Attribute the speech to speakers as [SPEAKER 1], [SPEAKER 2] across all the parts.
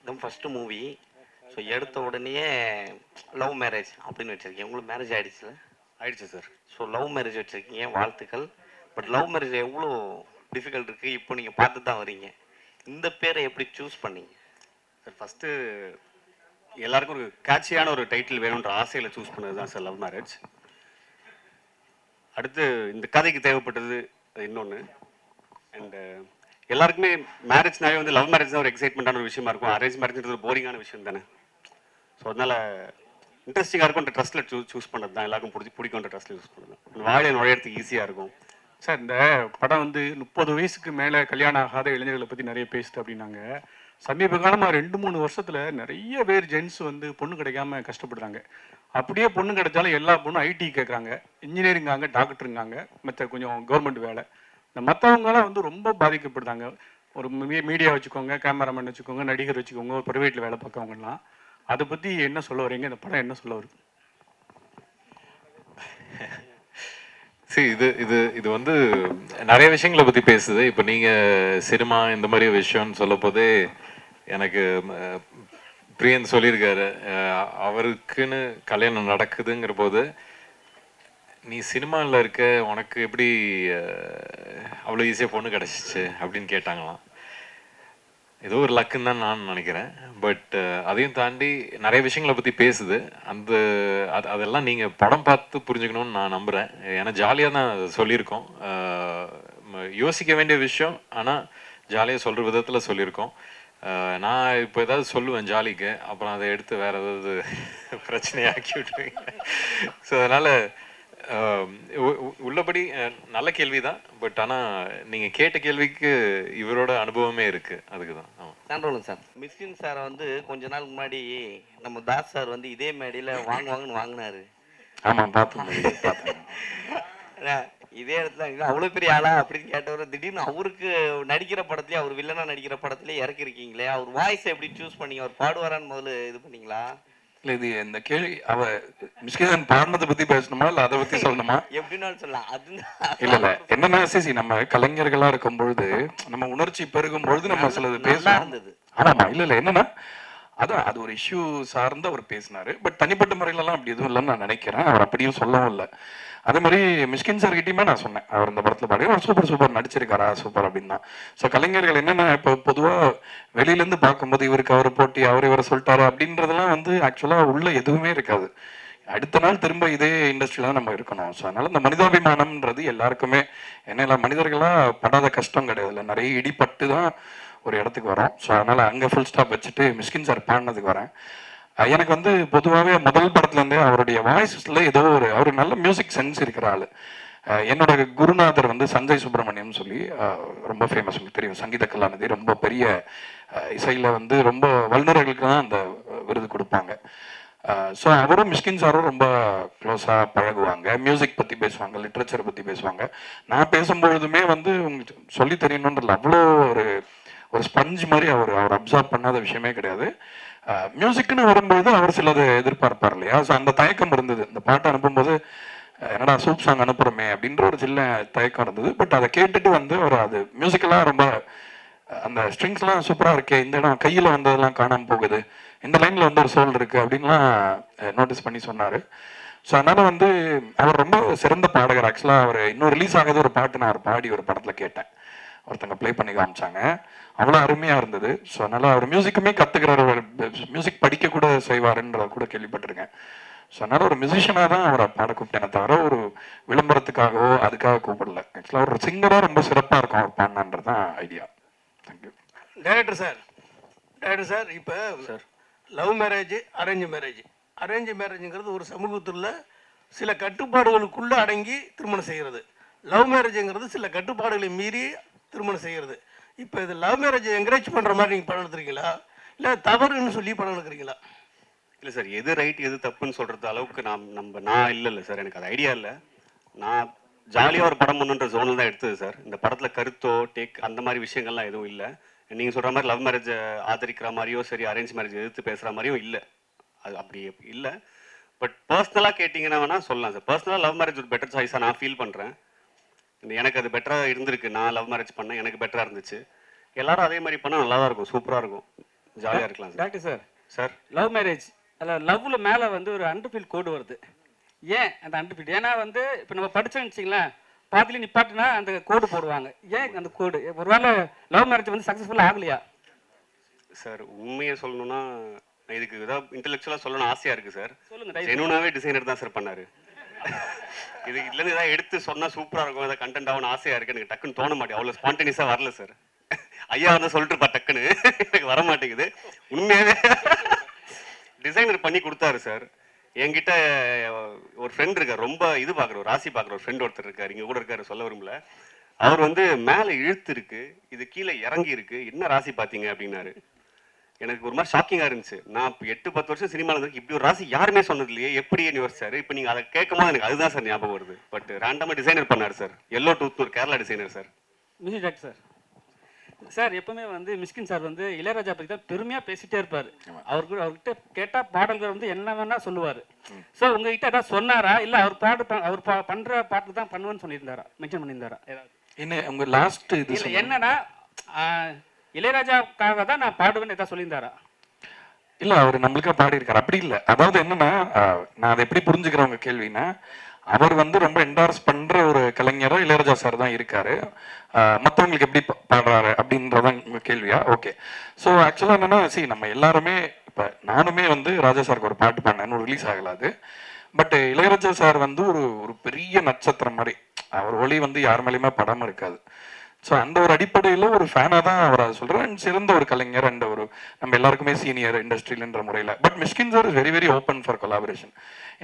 [SPEAKER 1] இதுதான் first movie. So எடுத்த உடனேயே லவ் மேரேஜ் அப்படின்னு வச்சுருக்கீங்க. உங்களுக்கு மேரேஜ் ஆகிடுச்சுல?
[SPEAKER 2] ஆயிடுச்சு சார்.
[SPEAKER 1] ஸோ லவ் மேரேஜ் வச்சுருக்கீங்க, வாழ்த்துக்கள். பட் லவ் மேரேஜ் எவ்வளோ டிஃபிகல்ட் இருக்குது இப்போ நீங்கள் பார்த்து தான் வரீங்க. இந்த பேரை எப்படி சூஸ் பண்ணீங்க
[SPEAKER 2] சார்? ஃபஸ்ட்டு எல்லாருக்கும் ஒரு கேட்சியான ஒரு டைட்டில் வேணுன்ற ஆசையில் சூஸ் பண்ணது தான் சார் லவ் மேரேஜ். அடுத்து இந்த கதைக்கு தேவைப்பட்டது இன்னொன்று. அண்டு எல்லாருக்குமே மேரேஜ்னாவே வந்து லவ் மேரேஜ் தான் ஒரு எக்ஸைட்மெண்ட்டான ஒரு விஷயமா இருக்கும். அரேஞ்ச் மேரேஜ்ன்றது ஒரு போரிங்கான விஷயம் தானே. ஸோ அதனால் இன்ட்ரெஸ்டிங்காக இருக்கும்ன்ற ட்ரஸ்ட்டில் சூஸ் பண்ணுறது தான், எல்லாருக்கும் பிடிக்கும்ன்ற ட்ரஸ்ட்டில் யூஸ் பண்ணுறது தான். வாழையை நுழையிறதுக்கு ஈஸியாக இருக்கும்
[SPEAKER 3] சார். இந்த படம் வந்து 30 வயசுக்கு மேலே கல்யாணம் ஆகாத இளைஞர்களை பற்றி நிறைய பேசுது அப்படின்னாங்க. சமீப காலமாக 2-3 வருஷத்தில் நிறைய பேர் ஜென்ஸ் வந்து பொண்ணு கிடைக்காம கஷ்டப்படுறாங்க. அப்படியே பொண்ணு கிடைச்சாலும் எல்லா பொண்ணும் ஐடி கேட்குறாங்க, இன்ஜினியரிங்காங்க, டாக்டருங்காங்க, மற்ற கொஞ்சம் கவர்மெண்ட் வேலை. இந்த மற்றவங்களாம் வந்து ரொம்ப பாதிக்கப்படுறாங்க. ஒரு மீடியா வச்சுக்கோங்க, கேமராமேன் வச்சுக்கோங்க, நடிகர் வச்சுக்கோங்க, ஒரு ப்ரைவேட்டில் வேலை பார்க்கவங்கலாம். அதை பற்றி என்ன சொல்ல வரீங்க? இந்த படம் என்ன சொல்ல வருது?
[SPEAKER 4] சரி, இது வந்து நிறைய விஷயங்களை பற்றி பேசுது. இப்போ நீங்கள் சினிமா இந்த மாதிரி விஷயம்னு சொல்ல போதே எனக்கு பிரியன் சொல்லியிருக்காரு, அவருக்குன்னு கல்யாணம் நடக்குதுங்கிற போது நீ சினிமாவில் இருக்க, உனக்கு எப்படி அவ்வளோ ஈஸியாக பொண்ணு கிடச்சிச்சு அப்படின்னு கேட்டாங்களாம். ஏதோ ஒரு லக்குன்னு தான் நான் நினைக்கிறேன். பட் அதையும் தாண்டி நிறைய விஷயங்களை பற்றி பேசுது. அதெல்லாம் நீங்கள் படம் பார்த்து புரிஞ்சுக்கணும்னு நான் நம்புகிறேன். ஏன்னா ஜாலியாக தான் சொல்லியிருக்கோம். யோசிக்க வேண்டிய விஷயம், ஆனால் ஜாலியாக சொல்கிற விதத்தில் சொல்லியிருக்கோம். நான் இப்போ ஏதாவது சொல்லுவேன் ஜாலிக்கு, அப்புறம் அதை எடுத்து வேறு ஏதாவது பிரச்சனையாக்கி விட்டுருவீங்க. ஸோ அதனால் உள்ளபடி நல்ல கேள்வி தான். பட் ஆனால் நீங்கள் கேட்ட கேள்விக்கு இவரோட அனுபவமே இருக்குது, அதுக்கு தான்.
[SPEAKER 1] நன்றி சார். மிஸ்கின் சாரை வந்து கொஞ்ச நாள் முன்னாடி நம்ம தாஸ் சார் வந்து இதே மேடையில் வாங்குவாங்கன்னு வாங்கினாரு.
[SPEAKER 4] ஆமாம், பார்த்தேன்.
[SPEAKER 1] இதே இடத்துல அவ்வளோ பெரிய ஆளா அப்படின்னு கேட்டவர், திடீர்னு அவருக்கு நடிக்கிற படத்துலேயே, அவர் வில்லனா நடிக்கிற படத்துலேயே இறக்கிருக்கீங்களே, அவர் வாய்ஸை எப்படி சூஸ் பண்ணீங்க? அவர் பாடுவாரான்னு முதல்ல இது பண்ணீங்களா?
[SPEAKER 5] இல்லை, இது இந்த கேள்வி அவ மிஸ்கின் பாடினதை பற்றி பேசணுமா இல்லை அதை பற்றி சொல்லணுமா?
[SPEAKER 1] எப்படின்னாலும் சொல்லலாம். அது
[SPEAKER 5] இல்லை இல்லை, என்னன்னா சிசி, நம்ம கலைஞர்களாக இருக்கும் பொழுது, நம்ம உணர்ச்சி பெருகும் பொழுது நம்ம சிலது பேசலாம். ஆமாம்மா, இல்லை இல்லை, என்னன்னா அதான் அது ஒரு இஷ்யூ சார்ந்து அவர் பேசினாரு. பட் தனிப்பட்ட முறையிலலாம் அப்படி எதுவும் இல்லைன்னு நான் நினைக்கிறேன். அவர் அப்படியும் சொல்லவும் இல்லை. அதே மாதிரி மிஸ்கின் சார் கிட்டயுமே நான் சொன்னேன், அவர் இந்த படத்தில் பாடி அவர் சூப்பர் நடிச்சிருக்காரா, சூப்பர் அப்படின்னு தான். ஸோ கலைஞர்கள் என்னென்ன இப்போ பொதுவாக வெளியிலேருந்து பார்க்கும்போது இவருக்கு அவர் போட்டி, அவர் இவரை சொல்லிட்டாரு அப்படின்றதெல்லாம் வந்து ஆக்சுவலாக உள்ள எதுவுமே இருக்காது. அடுத்த நாள் திரும்ப இதே இண்டஸ்ட்ரியில தான் நம்ம இருக்கணும். ஸோ அதனால இந்த மனிதாபிமானம்ன்றது எல்லாருக்குமே, என்ன மனிதர்களாக படாத கஷ்டம் கிடையாது, இல்லை நிறைய இடிப்பட்டு தான் ஒரு இடத்துக்கு வரோம். ஸோ அதனால் அங்கே ஃபுல் ஸ்டாப் வச்சுட்டு மிஸ்கின் சார் பாடினதுக்கு வரேன். எனக்கு வந்து பொதுவாகவே முதல் படத்துலேருந்தே அவருடைய வாய்ஸில் ஏதோ அவர் நல்ல மியூசிக் சென்ஸ் இருக்கிற ஆள். என்னோட குருநாதர் வந்து சஞ்சய் சுப்பிரமணியம் சொல்லி ரொம்ப ஃபேமஸ், உங்களுக்கு தெரியும், சங்கீத கலாநிதி, ரொம்ப பெரிய இசையில் வந்து ரொம்ப வல்லுநர்களுக்கு தான் அந்த விருது கொடுப்பாங்க. ஸோ அவரும் மிஸ்கின் சாரும் ரொம்ப க்ளோஸாக பழகுவாங்க, மியூசிக் பற்றி பேசுவாங்க, லிட்ரேச்சர் பற்றி பேசுவாங்க. நான் பேசும்பொழுதுமே வந்து உங்களுக்கு சொல்லி தெரியணுன்றதுல அவ்வளோ ஒரு ஸ்பஞ்ச் மாதிரி அவர் அப்சார்ப் பண்ணாத விஷயமே கிடையாது. மியூசிக்னு வரும்போது அவர் சிலது எதிர்பார்ப்பார் இல்லையா. ஸோ அந்த தயக்கம் இருந்தது. இந்த பாட்டை அனுப்பும்போது என்னடா சூப் சாங் அனுப்புகிறோமே அப்படின்ற ஒரு சின்ன தயக்கம் இருந்தது. பட் அதை கேட்டுட்டு வந்து அவர் அது மியூசிக்கெல்லாம் ரொம்ப அந்த ஸ்ட்ரிங்ஸ்லாம் சூப்பராக இருக்கே, இந்த இடம் கையில் வந்ததெல்லாம் காணாமல் போகுது, இந்த லைனில் வந்து ஒரு சோல் இருக்குது அப்படின்லாம் நோட்டீஸ் பண்ணி சொன்னார். ஸோ அதனால் வந்து அவர் ரொம்ப சிறந்த பாடகர். ஆக்சுவலாக அவர் இன்னும் ரிலீஸ் ஆகாத ஒரு பாட்டு நான் அவர் பாடி ஒரு படத்தில் கேட்டேன், ஒருத்தங்க ப்ளே பண்ணி காமிச்சாங்க, அவ்வளோ அருமையாக இருந்தது. ஸோ அதனால் அவர் மியூசிக்குமே கற்றுக்கிறார், மியூசிக் படிக்க கூட செய்வாருன்றத கூட கேள்விப்பட்டிருக்கேன். ஸோ அதனால் ஒரு மியூசிஷியனாக தான் அவரை பாட கூப்பிட்டேனே தவிர ஒரு விளம்பரத்துக்காகவோ அதுக்காக கூப்பிடல. ஆக்சுவலாக ஒரு சிங்கராக ரொம்ப சிறப்பாக இருக்கும் அவர் பாடினான்றது தான் ஐடியா. தேங்க்யூ.
[SPEAKER 6] டைரக்டர் சார், இப்போ சார் லவ் மேரேஜ், அரேஞ்ச் மேரேஜுங்கிறது ஒரு சமூகத்தில் சில கட்டுப்பாடுகளுக்குள்ளே அடங்கி திருமணம் செய்கிறது. லவ் மேரேஜுங்கிறது சில கட்டுப்பாடுகளை மீறி திருமணம் செய்கிறது. இப்போ இது லவ் மேரேஜை என்கரேஜ் பண்ணுற மாதிரி நீங்கள் படம் எடுத்துறீங்களா, இல்லை தவறுன்னு சொல்லி படம் எடுக்கிறீங்களா?
[SPEAKER 2] இல்லை சார், எது ரைட் எது தப்புன்னு சொல்கிறது அளவுக்கு நான் இல்லை சார், எனக்கு அது ஐடியா இல்லை. நான் ஜாலியாக ஒரு படம் பண்ணுன்ற ஜோனில் தான் எடுத்தது சார். இந்த படத்தில் கருத்தோ அந்த மாதிரி விஷயங்கள்லாம் எதுவும் இல்லை. நீங்கள் சொல்கிற மாதிரி லவ் மேரேஜை ஆதரிக்கிற மாதிரியோ சரி, அரேஞ்ச் மேரேஜ் எதிர்த்து பேசுகிற மாதிரியும் இல்லை, அது அப்படி இல்லை. பட் பர்சனலாக கேட்டிங்கன்னா வேணால் சொல்லலாம் சார். பர்சனலாக லவ் மேரேஜ் ஒரு பெட்டர் சாய்ஸாக நான் ஃபீல் பண்ணுறேன். எனக்கு அது பெட்டராக இருந்திருக்கு. நான் லவ் மேரேஜ் பண்ணேன், எனக்கு பெட்டராக இருந்துச்சு. எல்லாரும் அதே மாதிரி பண்ணால் நல்லா தான் இருக்கும், சூப்பராக இருக்கும். ஜாலியாக இருக்கலாம் sir.
[SPEAKER 7] Doctor sir,
[SPEAKER 2] sir
[SPEAKER 7] love marriage அதில் லவ்வில் மேலே வந்து ஒரு அண்டர்ஃபீல்ட் கோடு வருது. ஏன் அந்த அண்டர்ஃபீல்ட்? ஏன்னா வந்து இப்போ நம்ம படித்தோம்னு வச்சிங்களேன், பாதியில் நிப்பாட்டினா அந்த கோடு போடுவாங்க. ஏன் அந்த கோடு? ஒருவேளை லவ் மேரேஜ் வந்து சக்ஸஸ்ஃபுல்லாக ஆகலையா?
[SPEAKER 2] சார் உண்மையை சொல்லணும்னா இதுக்கு ஏதாவது இன்டெலெக்சுவலாக சொல்லணும்னு ஆசையாக இருக்குது சார்.
[SPEAKER 7] சொல்லுங்க.
[SPEAKER 2] ஜெனுனாவே டிசைனர் தான் சார் பண்ணாரு. இது இதுலேருந்து ஏதாவது எடுத்து சொன்னால் சூப்பராக இருக்கும், ஏதாவது கண்டென்ட் ஆகணும் ஆசையாக இருக்குது. எனக்கு டக்குன்னு தோண மாட்டேன், அவ்வளோ ஸ்பான்டேனியஸாக வரல சார். ஐயா வந்து சொல்லிட்டுப்பா டக்குன்னு எனக்கு வர மாட்டேங்குது. உண்மையாகவே டிசைனர் பண்ணி கொடுத்தாரு சார். என்கிட்ட ஒரு ஃப்ரெண்ட் இருக்கார், ரொம்ப இது பார்க்குற ஒரு ராசி பார்க்குற ஒரு ஃப்ரெண்ட் ஒருத்தர் இருக்கார், இங்கே கூட இருக்காரு, சொல்ல விரும்பல. அவர் வந்து மேலே இழுத்து இருக்கு, இது கீழே இறங்கி இருக்கு, என்ன ராசி பார்த்தீங்க அப்படின்னாரு. எனக்கு ஒரு மாதிரி ஷாக்கிங்காக இருந்துச்சு. நான் இப்போ 8-10 வருஷம் சினிமாவில் இருக்கு, இப்படி ஒரு ராசி யாருமே சொன்னது இல்லையே, எப்படி யோசிச்சாரு. இப்போ நீங்கள் அதை கேட்கும்போது எனக்கு அதுதான் சார் ஞாபகம் வருது. பட் ரேண்டமாக டிசைனர் பண்ணார் சார். எல்லோ டூத் ஒரு Kerala designer sir.
[SPEAKER 7] Music doctor sir, sir எப்பவுமே வந்து மிஸ்கின் சார் வந்து இளையராஜா பற்றி தான் பெருமையாக பேசிட்டே இருப்பார். அவர்கிட்ட கேட்டால் பாடல்கள் வந்து என்ன வேணா சொல்லுவார். ஸோ உங்ககிட்ட ஏதாவது சொன்னாரா, இல்லை அவர் அவர் பண்ணுற பாட்டு தான் பண்ணுவேன்னு சொல்லியிருந்தாரா, மென்ஷன் பண்ணியிருந்தாரா ஏதாவது?
[SPEAKER 5] என்ன உங்க லாஸ்ட் இது
[SPEAKER 7] இல்லை என்னன்னா இளையராஜாவுக்காக தான் நான் பாடுவேன்னு ஏதாவது சொல்லியிருந்தாரா?
[SPEAKER 5] இல்ல அவர் நம்மளுக்கா பாடி இருக்காரு, அப்படி இல்லை. அதாவது என்னன்னா நான் அதை எப்படி புரிஞ்சுக்கிறேன் உங்க கேள்வினா, அவர் வந்து ரொம்ப என்டார்ஸ் பண்ற ஒரு கலைஞரா இளையராஜா சார் தான் இருக்காரு. மற்றவங்களுக்கு எப்படி பாடுறாரு அப்படின்றதான் உங்க கேள்வியா? ஓகே. ஸோ ஆக்சுவலா என்னன்னா, நம்ம எல்லாருமே இப்போ நானுமே வந்து ராஜா சாருக்கு ஒரு பாட்டு பண்ணேன்னு ரிலீஸ் ஆகலாது. பட் இளையராஜா சார் வந்து ஒரு பெரிய நட்சத்திரம் மாதிரி, அவர் ஒளி வந்து யார் மேலேயுமே படாம இருக்காது. ஸோ அந்த ஒரு அடிப்படையில் ஒரு ஃபேனாக தான் அவர் அதை சொல்கிறேன். சிறந்த ஒரு கலைஞர் அண்ட் ஒரு நம்ம எல்லாருக்குமே சீனியர் இண்டஸ்ட்ரியில்ன்ற முறையில். But Mysskin sir is very very open for collaboration.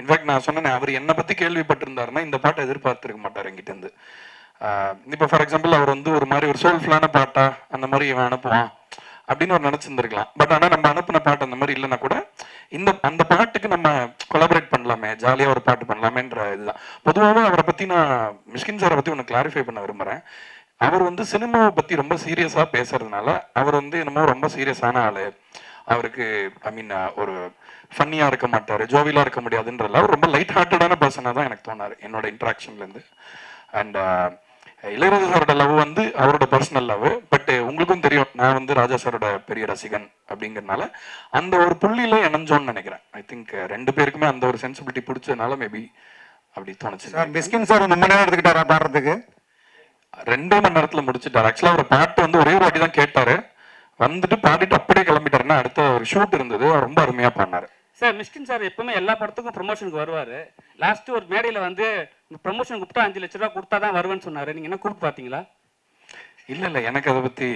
[SPEAKER 5] In fact நான் சொன்னேன், அவர் என்னை பற்றி கேள்விப்பட்டிருந்தாருன்னா இந்த பாட்டை எதிர்பார்த்துருக்க மாட்டார் எங்கிட்டேருந்து. இப்போ ஃபார் எக்ஸாம்பிள் அவர் வந்து ஒரு மாதிரி ஒரு சோல்ஃபுல்லான பாட்டா அந்த மாதிரி இவன் அனுப்புவான் அப்படின்னு அவர் நினச்சிருந்துருக்கலாம். பட் ஆனால் நம்ம அனுப்பின பாட்டு அந்த மாதிரி இல்லைன்னா கூட அந்த பாட்டுக்கு நம்ம கொலாபரேட் பண்ணலாமே, ஜாலியாக ஒரு பாட்டு பண்ணலாமேன்ற இதுதான். பொதுவாகவே அவரை பற்றி நான் மிஷ்கின் சாரை பற்றி ஒன்று கிளாரிஃபை பண்ண விரும்புகிறேன். அவர் வந்து சினிமாவை பற்றி ரொம்ப சீரியஸாக பேசுறதுனால அவர் வந்து என்னமோ ரொம்ப சீரியஸான ஆள், அவருக்கு ஐ மீன் ஒரு ஃபன்னியாக இருக்க மாட்டார், ஜோவிலாக இருக்க முடியாதுன்றதுல அவர் ரொம்ப லைட் ஹார்ட்டடான பர்சனாக தான் எனக்கு தோணார் என்னோட இன்ட்ராக்ஷன்லேருந்து. அண்ட் இளையராஜா சாரோட லவ் வந்து அவரோட பர்சனல் லவ். பட் உங்களுக்கும் தெரியும், நான் வந்து ராஜா சாரோட பெரிய ரசிகன் அப்படிங்கிறதுனால அந்த ஒரு புள்ளியில இணைஞ்சோன்னு நினைக்கிறேன். ஐ திங்க் ரெண்டு பேருக்குமே அந்த ஒரு சென்சிபிலிட்டி பிடிச்சதுனால மேபி அப்படி தோணுச்சு.
[SPEAKER 8] மிஸ்கின் சார் ரொம்ப நேரம் எடுத்துக்கிட்டாரா பாடுறதுக்கு?
[SPEAKER 5] 2 மணி நேரத்துல முடிச்சுட்டாரு. ஆக்சுவலா ஒரு பாட்டு வந்து ஒரே ஒரு வாட்டி தான் கேட்டாரு, வந்துட்டு பாடிட்டு அப்படியே கிளம்பிட்டாருன்னா அடுத்த ஒரு ஷூட் இருந்தது, ரொம்ப அருமையா பண்ணாரு.
[SPEAKER 7] சார் மிஸ்கின் சார் எப்பவுமே எல்லா படத்துக்கும் ப்ரொமோஷனுக்கு வருவார். லாஸ்ட்டு ஒரு மேடையில் வந்து ப்ரொமோஷன் கூப்பிட்டா 5 லட்ச ரூபா கொடுத்தா தான் வருவேன்னு சொன்னார். நீங்கள் என்ன கூப்பிட்டு பார்த்தீங்களா?
[SPEAKER 5] இல்லை எனக்கு அதை பற்றி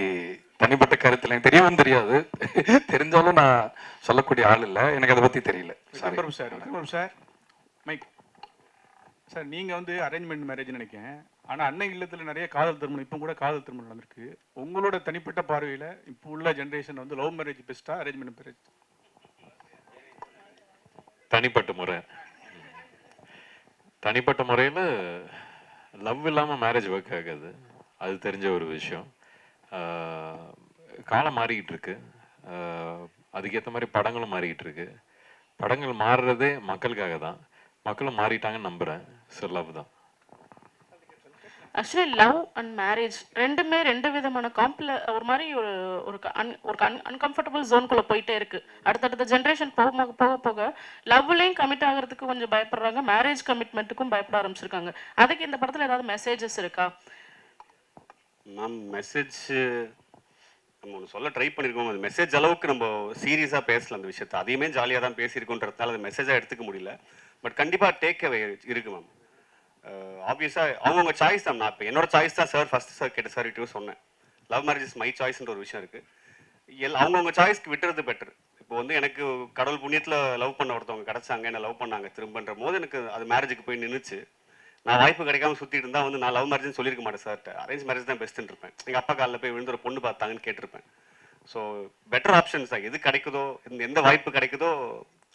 [SPEAKER 5] தனிப்பட்ட கருத்தில் எனக்கு தெரியவும் தெரியாது. தெரிஞ்சாலும் நான் சொல்லக்கூடிய ஆள் இல்லை, எனக்கு அதை பற்றி தெரியல.
[SPEAKER 3] சார் மைக் சார், நீங்கள் வந்து அரேஞ்ச்மெண்ட் மேரேஜ் நினைக்கிறேன். ஆனால் அன்னை இல்லத்தில் நிறைய காதல் திருமணம், இப்போ கூட காதல் திருமணம் நடந்திருக்கு. உங்களோட தனிப்பட்ட பார்வையில் இப்போ உள்ள ஜென்ரேஷன் வந்து லவ் மேரேஜ் பெஸ்ட்டா அரேஞ்ச்மெண்ட் மேரேஜ்?
[SPEAKER 4] தனிப்பட்ட முறையில் லவ் இல்லாமல் மேரேஜ் ஒர்க் ஆகாது, அது தெரிஞ்ச ஒரு விஷயம். காலம் மாறிக்கிட்டு இருக்கு, அதுக்கேற்ற மாதிரி படங்களும் மாறிக்கிட்டு இருக்கு. படங்கள் மாறுறதே மக்களுக்காக தான், மக்களும் மாறிட்டாங்கன்னு நம்புகிறேன். ஸோ லவ் தான்.
[SPEAKER 9] ஆக்சுவலி லவ் அண்ட் மேரேஜ் ரெண்டுமே 2 விதமான ஒரு மாதிரி ஒரு அன்கம்ஃபர்டபுள் ஜோனுக்குள்ளே போயிட்டே இருக்கு. அடுத்தடுத்த ஜென்ரேஷன் போக போக லவ்லையும் கமிட் ஆகிறதுக்கு கொஞ்சம் பயப்படுறாங்க, மேரேஜ் கமிட்மெண்ட்டுக்கும் பயப்பட ஆரம்பிச்சிருக்காங்க. அதுக்கு இந்த படத்தில் ஏதாவது மெசேஜஸ் இருக்கா?
[SPEAKER 2] மேம் மெசேஜ் நம்ம ஒன்று சொல்ல ட்ரை பண்ணியிருக்கோம். அந்த மெசேஜ் அளவுக்கு நம்ம சீரியஸாக பேசல அந்த விஷயத்தை, அதையுமே ஜாலியாக தான் பேசியிருக்கோன்றதுனால அந்த மெசேஜாக எடுத்துக்க முடியல. பட் கண்டிப்பாக டேக் அவே இருக்கு மேம். ஆப்வியஸாக அவங்கவுங்க சாய்ஸ் தான். நான் இப்போ என்னோட சாய்ஸ் தான் சார் ஃபர்ஸ்ட் சார் கேட்ட சார் இட்டும் சொன்னேன். லவ் மேரேஜ் இஸ் மை சாய்ஸ்ன்ற ஒரு விஷயம் இருக்குது. அவங்கவுங்க சாய்ஸ்க்கு விட்டுறது பெட்டர். இப்போ வந்து எனக்கு கடவுள் புண்ணியத்தில் லவ் பண்ண ஒருத்தவங்க கிடச்சாங்க, என்ன லவ் பண்ணாங்க திரும்பன்ற போது எனக்கு அது மேரேஜுக்கு போய் நின்றுச்சு. நான் வாய்ப்பு கிடைக்காம சுற்றிட்டு இருந்தால் வந்து நான் லவ் மேரேஜ்னு சொல்லியிருக்க மாட்டேன் சார்ட்ட, அரேஞ்ச் மேரேஜ் தான் பெஸ்ட்டுன்னு இருப்பேன். எங்கள் அப்பா காலில் போய் விழுந்து ஒரு பொண்ணு பார்த்தாங்கன்னு கேட்டிருப்பேன். ஸோ பெட்டர் ஆப்ஷன்ஸ் தான், எது கிடைக்குதோ எந்த வாய்ப்பு கிடைக்குதோ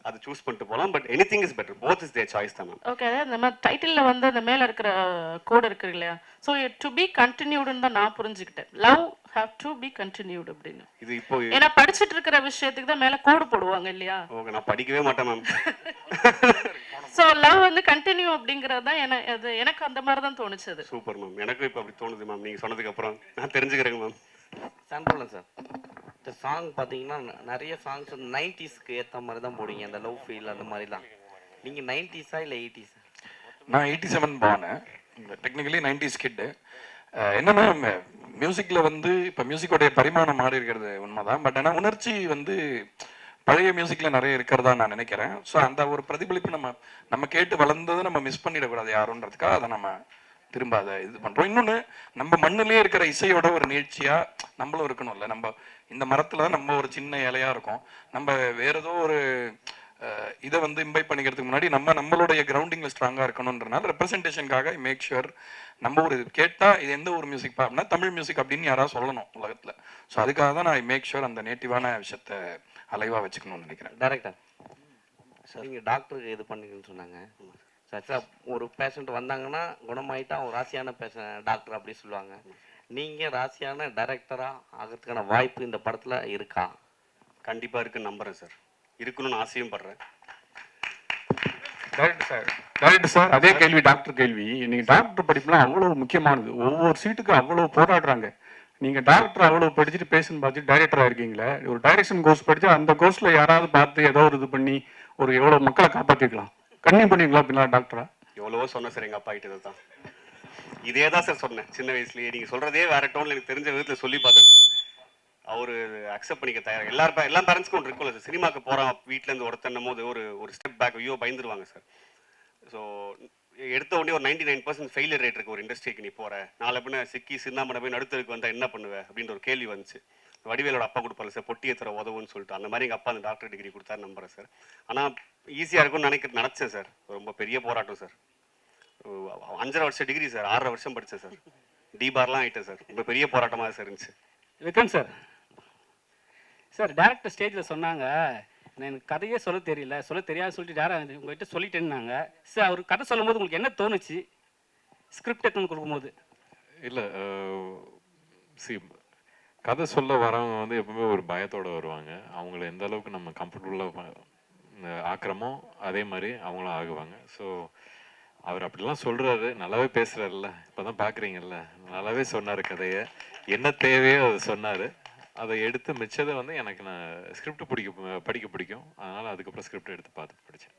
[SPEAKER 2] அது சூஸ் பண்ணிட்டு போகலாம். But anything is better, both is there choice தான் மேம்.
[SPEAKER 9] ஓகே, நம்ம டைட்டிலில் வந்து அந்த மேலே இருக்கிற கோடு இருக்கு இல்லையா, ஸோ டு பி கண்டினியூடுன்னு தான் நான் புரிஞ்சுக்கிட்டேன். Love have to be continued அப்படின்னு. இது இப்போ ஏன்னா படிச்சுட்டு இருக்கிற விஷயத்துக்கு தான் மேலே கோடு போடுவாங்க இல்லையா?
[SPEAKER 2] ஓகே, நான் படிக்கவே மாட்டேன் மேம்.
[SPEAKER 9] ஸோ லவ் வந்து கண்டினியூ அப்படிங்கிறது தான் எனக்கு அந்த மாதிரி தான் தோணுச்சு.
[SPEAKER 2] சூப்பர் மேம், எனக்கும் இப்போ அப்படி தோணுது மேம் நீங்கள் சொன்னதுக்கு அப்புறம். நான் தெரிஞ்சுக்கிறேங்க மேம்.
[SPEAKER 1] சார் இந்த சாங் பார்த்தீங்கன்னா நிறைய சாங்ஸ் வந்து 90ஸ்க்கு ஏற்ற மாதிரி தான் போடுவீங்க, அந்த லவ் ஃபீல் அந்த மாதிரிலாம். நீங்கள் 90ஸா இல்லை 80ஸா?
[SPEAKER 5] நான் 87 பானேன், டெக்னிக்கலி 90s கிட்டு. என்னன்னா மியூசிக்கில் வந்து இப்போ மியூசிக்கோடைய பரிமாணம் மாறி இருக்கிறது உண்மைதான். பட் ஆனால் உணர்ச்சி வந்து பழைய மியூசிக்கில் நிறைய இருக்கிறதா நான் நினைக்கிறேன். ஸோ அந்த ஒரு பிரதிபலிப்பு நம்ம கேட்டு வளர்ந்ததை நம்ம மிஸ் பண்ணிடக்கூடாது யாருன்றதுக்காக அதை நம்ம திரும்ப அதை இது பண்ணுறோம். இன்னொன்று, நம்ம மண்ணிலே இருக்கிற இசையோட ஒரு நீட்சியாக நம்மளும் இருக்கணும்ல. நம்ம இந்த மரத்தில் நம்ம ஒரு சின்ன இலையாக இருக்கோம். நம்ம வேற ஏதோ ஒரு இதை வந்து இம்பைப் பண்ணிக்கிறதுக்கு முன்னாடி நம்மளுடைய கிரவுண்டிங்கில் ஸ்ட்ராங்காக இருக்கணுன்றனால ரெப்ரஸன்டேஷனுக்காக மேக் ஷுர் நம்ம ஒரு கேட்டால் இது எந்த ஒரு மியூசிக் அப்படின்னா தமிழ் மியூசிக் அப்படின்னு யாராவது சொல்லணும் உலகத்தில். ஸோ அதுக்காக தான் நான் மேக் ஷுர் அந்த நேட்டிவான விஷயத்தை அலைவாக வச்சுக்கணும்னு நினைக்கிறேன்.
[SPEAKER 1] டேரக்டர் நீங்கள் டாக்டருக்கு இது பண்ணிங்கன்னு சொன்னாங்க சார். ஒரு பேஷண்ட் வந்தாங்கன்னா குணமாயிட்டா ஒரு ராசியான டாக்டர் அப்படி சொல்லுவாங்க. நீங்கள் ராசியான டைரக்டராக ஆகிறதுக்கான வாய்ப்பு இந்த படத்தில் இருக்கா?
[SPEAKER 2] கண்டிப்பாக இருக்குன்னு நம்புகிறேன் சார், இருக்கணும்னு ஆசையும் படுறேன்.
[SPEAKER 3] டைரக்டர் சார், அதே கேள்வி டாக்டர் கேள்வி. நீங்கள் டாக்டர் படிப்புலாம் அவ்வளோ முக்கியமானது, ஒவ்வொரு சீட்டுக்கும் அவ்வளோ போராடுறாங்க. நீங்கள் டாக்டர் அவ்வளோ படிச்சுட்டு பேஷண்ட் பார்த்துட்டு டைரக்டராக இருக்கீங்களே, ஒரு டைரக்ஷன் கோர்ஸ் படித்து அந்த கோர்ஸில் யாராவது பார்த்து ஏதோ ஒரு இது பண்ணி ஒரு எவ்வளோ மக்களை காப்பாற்றிக்கலாம், கன்னியூ பண்ணிங்களா அப்படின்னா டாக்டரா?
[SPEAKER 2] எவ்வளவோ சொன்னேன் சார் எங்கள் அப்பா கிட்ட தான். இதே தான் சார் சொன்னேன் சின்ன வயசுலேயே. நீங்கள் சொல்கிறதே வேறு டோனில் எனக்கு தெரிஞ்ச விதத்தில் சொல்லி பார்த்தேன் சார். அவர் அக்செப்ட் பண்ணிக்க தயார். எல்லா பேரண்ட்ஸ்க்கும் ஒன்று இருக்கும்ல சார், சினிமாவுக்கு போகிறான் வீட்டிலேருந்து ஒருத்தன்னும் போது ஒரு ஸ்டெப் பேக், ஐயோ பயந்துருவாங்க சார். ஸோ எடுத்த உடனே ஒரு 99% ஃபெயிலியர் ரேட் இருக்குது ஒரு இண்டஸ்ட்ரிக்கு. நீ போகிற நாளை பின்ன சிக்கி சின்னாமனை போய் நடுத்தருக்கு வந்தால் என்ன பண்ணுவேன் அப்படின்ற ஒரு கேள்வி வந்துச்சு. வடிவேலோட அப்பா கொடுப்பாரு சார், பொட்டியை தர உதவுன்னு சொல்லிட்டு. அந்த மாதிரி எங்கள் அப்பா அந்த டாக்டர் டிகிரி கொடுத்தாரு நம்புறேன் சார். ஆனால் ஈஸியாக இருக்கும்னு நினச்சேன் சார். ரொம்ப பெரிய போராட்டம் சார். 5.5 வருஷம் டிகிரி சார், 6.5 வருஷம் படித்தேன் சார். டிபார்லாம் ஆகிட்டேன் சார். ரொம்ப பெரிய போராட்டமாக சார் இருந்துச்சு.
[SPEAKER 7] விக்ரம் சார் டேரக்டர் ஸ்டேஜில் சொன்னாங்க, எனக்கு கதையே சொல்ல தெரியல, சொல்ல தெரியாது சொல்லிட்டு டேரக்டர் உங்கள்கிட்ட சொல்லிட்டேன்னாங்க. சார் அவர் கதை சொல்லும் போது உங்களுக்கு என்ன தோணுச்சு ஸ்கிரிப்ட் எடுத்து கொடுக்கும்போது?
[SPEAKER 4] இல்லை கதை சொல்ல வரவங்க வந்து எப்பவுமே ஒரு பயத்தோடு வருவாங்க. அவங்கள எந்த அளவுக்கு நம்ம கம்ஃபர்டபுளாக ஆக்குறோமோ அதே மாதிரி அவங்களும் ஆகுவாங்க. ஸோ அவர் அப்படிலாம் சொல்கிறாரு, நல்லாவே பேசுகிறாருல்ல, இப்போ தான் பார்க்குறீங்கல்ல, நல்லாவே சொன்னார் கதையை, என்ன தேவையோ அதை சொன்னார். அதை எடுத்து மிச்சதை வந்து எனக்கு நான் ஸ்கிரிப்ட் படிக்க பிடிக்கும். அதனால் அதுக்கப்புறம் ஸ்கிரிப்ட் எடுத்து பார்த்து படித்தேன்.